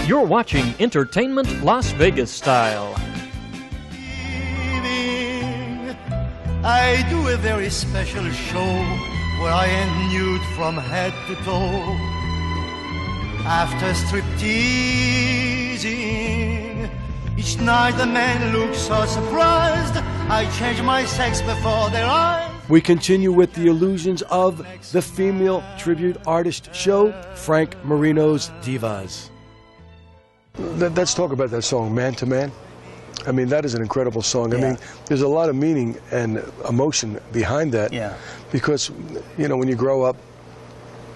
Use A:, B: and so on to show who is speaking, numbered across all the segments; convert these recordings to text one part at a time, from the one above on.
A: You're watching Entertainment Las Vegas Style.
B: I do a very special show where I am nude from head to toe. After stripteasing, each night the men look so surprised. I change my sex before their eyes.
C: We continue with the illusions of the female tribute artist show, Frank Marino's Divas. Let's talk about that song, Man to Man. I mean, that is an incredible song. I mean, there's a lot of meaning and emotion behind that.
D: Yeah.
C: Because, you know, when you grow up,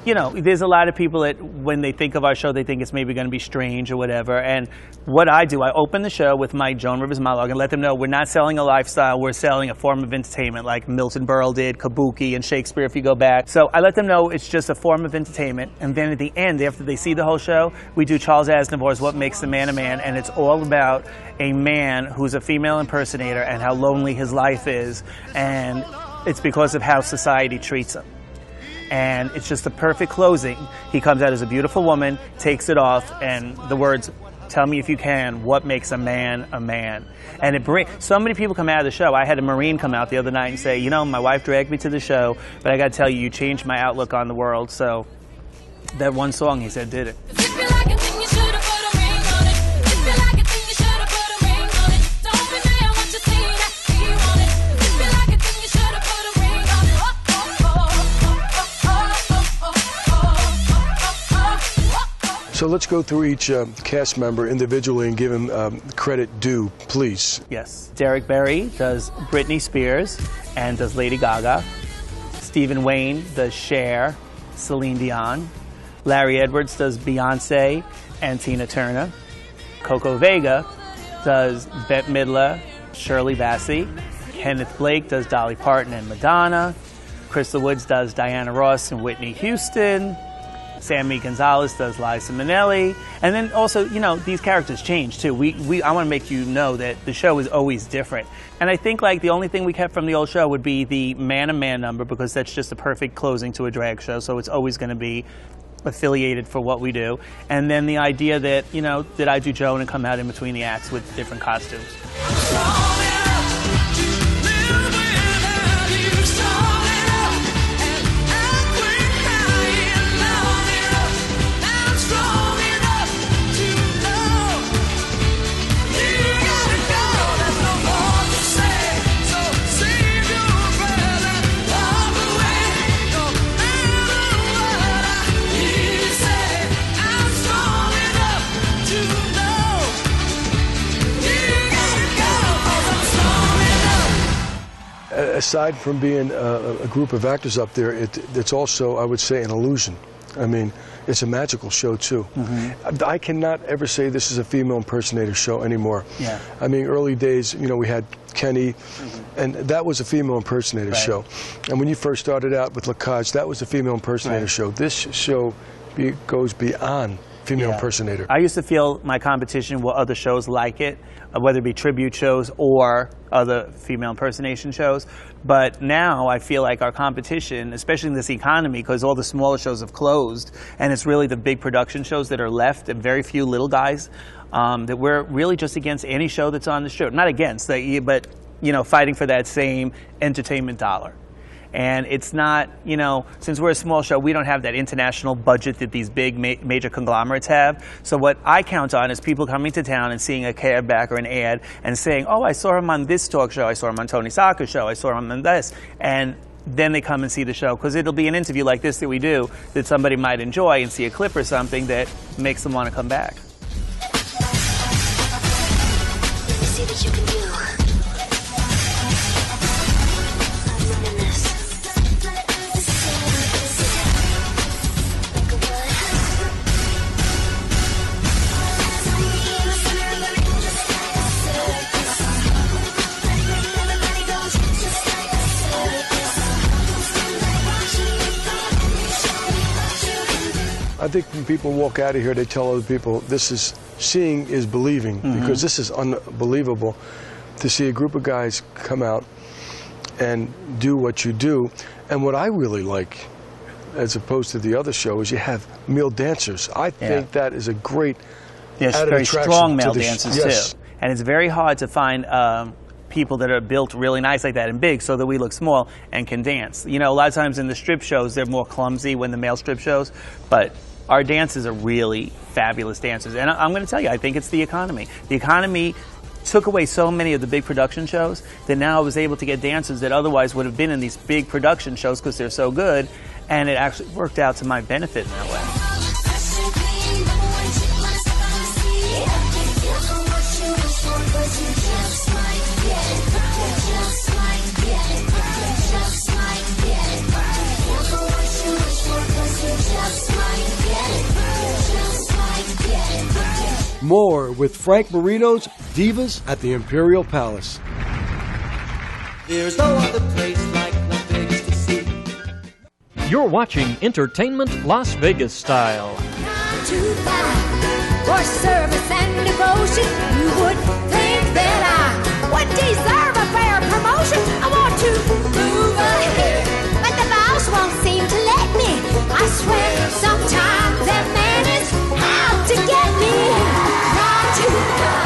D: you know, there's a lot of people that when they think of our show, they think it's maybe going to be strange or whatever. And what I do, I open the show with my Joan Rivers monologue and let them know we're not selling a lifestyle, we're selling a form of entertainment like Milton Berle did, Kabuki, and Shakespeare if you go back. So I let them know it's just a form of entertainment. And then at the end, after they see the whole show, we do Charles Aznavour's What Makes a Man a Man. And it's all about a man who's a female impersonator and how lonely his life is. And it's because of how society treats him. And it's just the perfect closing. He comes out as a beautiful woman, takes it off, and the words, "Tell me if you can, what makes a man a man?" And it brings, so many people come out of the show. I had a Marine come out the other night and say, you know, my wife dragged me to the show, but I got to tell you, you changed my outlook on the world. So that one song, he said, did it.
C: so let's go through each cast member individually and give him credit due, please.
D: Yes. Derek Barry does Britney Spears and does Lady Gaga. Stephen Wayne does Cher, Celine Dion. Larry Edwards does Beyonce and Tina Turner. Coco Vega does Bette Midler, Shirley Bassey. Kenneth Blake does Dolly Parton and Madonna. Crystal Woods does Diana Ross and Whitney Houston. Sammy Gonzalez does Liza Minnelli. And then also, you know, these characters change too. I want to make you know that the show is always different. And I think like the only thing we kept from the old show would be the man-to-man number, because that's just a perfect closing to a drag show. So it's always going to be affiliated for what we do. And then the idea that, you know, that I do Joan and come out in between the acts with different costumes.
C: Aside from being a group of actors up there, it's also, I would say, an illusion. I mean, it's a magical show, too. Mm-hmm. I cannot ever say this is a female impersonator show anymore.
D: Yeah.
C: I mean, early days, you know, we had Kenny, and that was a female impersonator show. And when you first started out with Lacage, that was a female impersonator show. This show goes beyond female impersonator.
D: I used to feel my competition were other shows like it, whether it be tribute shows or other female impersonation shows. But now I feel like our competition, especially in this economy, because all the smaller shows have closed, and it's really the big production shows that are left, and very few little guys, that we're really just against any show that's on the show. Not against, but, you know, fighting for that same entertainment dollar. And it's not, you know, since we're a small show, we don't have that international budget that these big major conglomerates have. So what I count on is people coming to town and seeing a cab back or an ad and saying, oh, I saw him on this talk show, I saw him on Tony Sacca's show, I saw him on this. And then they come and see the show, because it'll be an interview like this that we do that somebody might enjoy and see a clip or something that makes them want to come back.
E: See what you can do.
C: I think when people walk out of here, they tell other people, seeing is believing, because this is unbelievable to see a group of guys come out and do what you do. And what I really like, as opposed to the other show, is you have male dancers. I think that is a great
D: There's
C: added
D: very
C: attraction
D: strong
C: to
D: male
C: the
D: dancers
C: yes.
D: too, and it's very hard to find people that are built really nice like that and big, so that we look small and can dance. You know, a lot of times in the strip shows they're more clumsy when the male strip shows, but our dancers are really fabulous dancers. And I'm going to tell you, I think it's the economy. The economy took away so many of the big production shows that now I was able to get dancers that otherwise would have been in these big production shows because they're so good, and it actually worked out to my benefit in that way.
C: More with Frank Marino's Divas at the Imperial Palace.
F: There's no other place like Las Vegas to see.
A: You're watching Entertainment Las Vegas Style.
E: Not too bad for service and devotion. You would think that I would deserve a fair promotion. I want to move ahead, but the boss won't seem to let me. I swear sometimes that man is out to get me. Not too bad.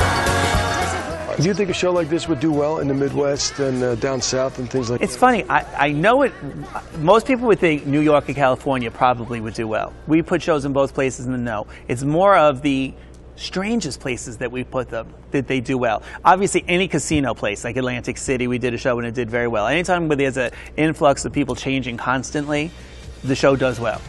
C: Do you think a show like this would do well in the Midwest and down south and things like that?
D: It's funny, I know it, most people would think New York and California probably would do well. We put shows in both places in the know. It's more of the strangest places that we put them that they do well. Obviously, any casino place, like Atlantic City, we did a show and it did very well. Anytime where there's an influx of people changing constantly, the show does well.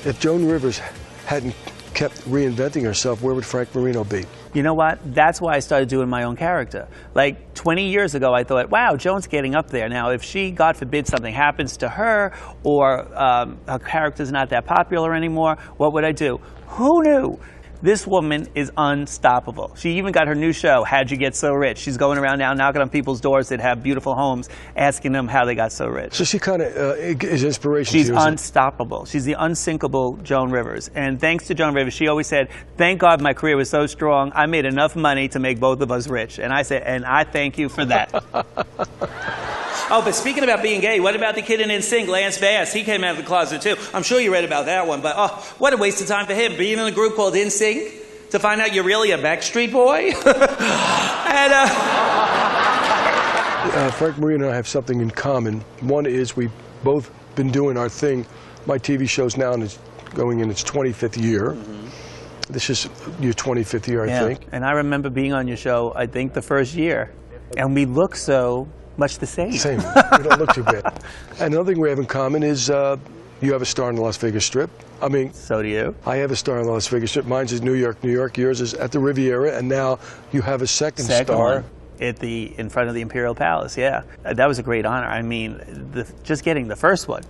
C: If Joan Rivers hadn't kept reinventing herself, where would Frank Marino be?
D: You know what? That's why I started doing my own character. Like 20 years ago, I thought, wow, Joan's getting up there. Now, if she, God forbid, something happens to her or her character's not that popular anymore, what would I do? Who knew? This woman is unstoppable. She even got her new show, How'd You Get So Rich? She's going around now knocking on people's doors that have beautiful homes, asking them how they got so rich.
C: So she kind of is inspiration
D: She's
C: to you.
D: unstoppable. She's the unsinkable Joan Rivers. And thanks to Joan Rivers, she always said, thank God my career was so strong, I made enough money to make both of us rich. And I said, and I thank you for that. Oh, but speaking about being gay, what about the kid in NSYNC, Lance Bass? He came out of the closet too. I'm sure you read about that one, but oh, what a waste of time for him, being in a group called NSYNC to find out you're really a Backstreet Boy. And
C: Frank Marino and I have something in common. One is we've both been doing our thing. My TV show's now going in its 25th year. Mm-hmm. This is your 25th year, I think.
D: And I remember being on your show, I think, the first year. And we look so much the same.
C: Same. We don't look too bad. And another thing we have in common is you have a star in the Las Vegas Strip. I mean,
D: so do you.
C: I have a star in the Las Vegas Strip. Mine's is New York, New York. Yours is at the Riviera, and now you have a second star.
D: One in front of the Imperial Palace. Yeah, that was a great honor. I mean, just getting the first one,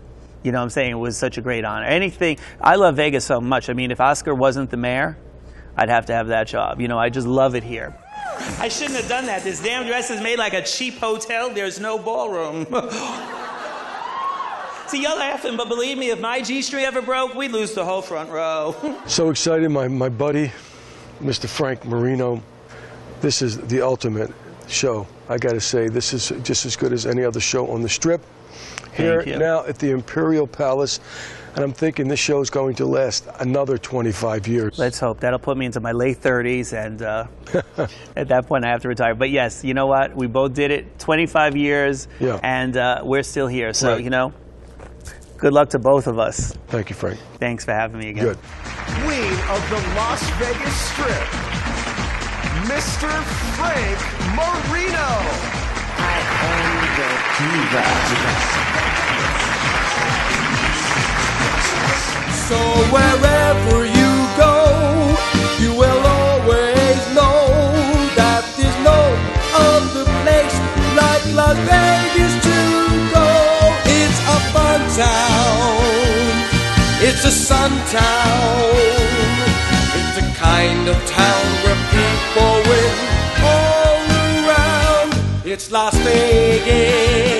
D: you know what I'm saying, it was such a great honor. Anything, I love Vegas so much. I mean, if Oscar wasn't the mayor, I'd have to have that job. You know, I just love it here. I shouldn't have done that. This damn dress is made like a cheap hotel. There's no ballroom. See, you're laughing, but believe me, if my G-string ever broke, we'd lose the whole front row.
C: So excited, my buddy, Mr. Frank Marino. This is the ultimate show. I got to say, this is just as good as any other show on the Strip. Here now at the Imperial Palace. And I'm thinking this show is going to last another 25 years.
D: Let's hope. That'll put me into my late 30s, and at that point I have to retire. But yes, you know what? We both did it. 25 years, and we're still here. So, you know, good luck to both of us.
C: Thank you, Frank.
D: Thanks for having me again.
C: Good.
G: Queen of the Las Vegas Strip, Mr. Frank Marino.
F: I am the Divas.
H: So wherever you go, you will always know that there's no other place like Las Vegas to go. It's a fun town, it's a sun town, it's a kind of town where Las Vegas.